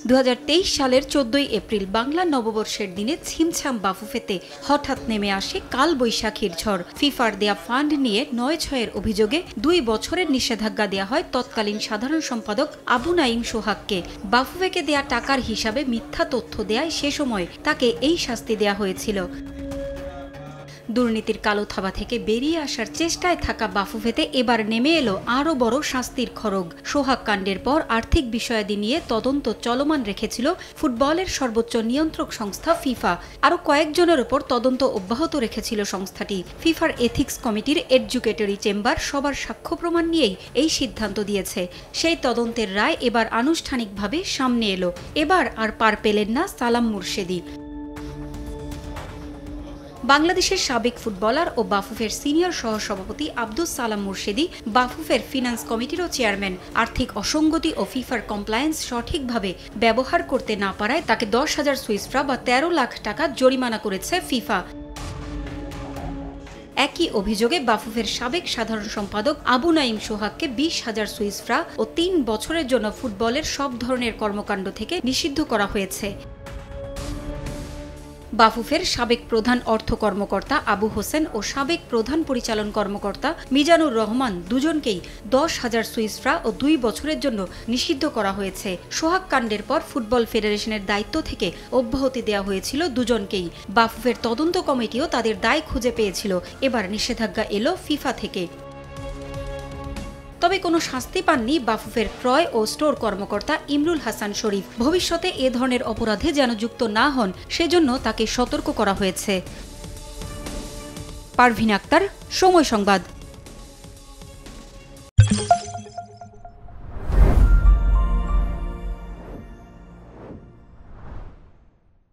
2023 সালের 14 এপ্রিল বাংলা নববর্ষের দিনে ছিমছাম বাফুফেতে হঠাৎ নেমে আসে কালবৈশাখীর ঝড়। ফিফার দেয়া ফান্ড নিয়ে ৯/৬-এর অভিযোগে 2 বছরের নিষেধাজ্ঞা দেয়া হয় তৎকালীন সাধারণ সম্পাদক আবু নাঈম সোহাগকে। বাফুফেকে দেয়া টাকার হিসাবে মিথ্যা তথ্য দেয়ায় সে সময় তাকে এই শাস্তি দেয়া হয়েছিল। দুর্নীতির কালো থাবা থেকে বেরিয়ে আসার চেষ্টায় থাকা বাফুফেতে এবার নেমে এলো আরও বড় শাস্তির খড়গ। সোহাগ কাণ্ডের পর আর্থিক বিষয়াদি নিয়ে তদন্ত চলমান রেখেছিল ফুটবলের সর্বোচ্চ নিয়ন্ত্রক সংস্থা ফিফা। আরও কয়েকজনের ওপর তদন্ত অব্যাহত রেখেছিল সংস্থাটি। ফিফার এথিক্স কমিটির এডজুকেটরি চেম্বার সবার সাক্ষ্য প্রমাণ নিয়েই এই সিদ্ধান্ত দিয়েছে। সেই তদন্তের রায় এবার আনুষ্ঠানিকভাবে সামনে এলো। এবার আর পার পেলেন না সালাম মুর্শেদি। বাংলাদেশের সাবেক ফুটবলার ও বাফুফের সিনিয়র সহসভাপতি আব্দুস সালাম মুর্শেদি বাফুফের ফিন্যান্স কমিটিরও চেয়ারম্যান। আর্থিক অসঙ্গতি ও ফিফার কমপ্লায়েন্স সঠিকভাবে ব্যবহার করতে না পারায় তাকে 10,000 সুইস ফ্রাঁ বা 13 লাখ টাকা জরিমানা করেছে ফিফা। একই অভিযোগে বাফুফের সাবেক সাধারণ সম্পাদক আবু নাঈম সোহাগকে 20,000 সুইস ফ্রাঁ ও 3 বছরের জন্য ফুটবলের সব ধরনের কর্মকাণ্ড থেকে নিষিদ্ধ করা হয়েছে। বাফুফের সাবেক প্রধান অর্থ কর্মকর্তা আবু হোসেন ও সাবেক প্রধান পরিচালন কর্মকর্তা মিজানুর রহমান দুজনকেই 10,000 সুইস ফ্রাঁ ও 2 বছরের জন্য নিষিদ্ধ করা হয়েছে। সোহাগ কাণ্ডের পর ফুটবল ফেডারেশনের দায়িত্ব থেকে অব্যাহতি দেওয়া হয়েছিল দুজনকেই। বাফুফের তদন্ত কমিটিও তাদের দায় খুঁজে পেয়েছিল। এবার নিষেধাজ্ঞা এলো ফিফা থেকে। তবে কোনো শাস্তি পাননি বাফুফের ক্রয় ও স্টোর কর্মকর্তা ইমরুল হাসান শরীফ। ভবিষ্যতে এ ধরনের অপরাধে যেন যুক্ত না হন সেজন্য তাকে সতর্ক করা হয়েছে। পারভিন আক্তার, সময় সংবাদ।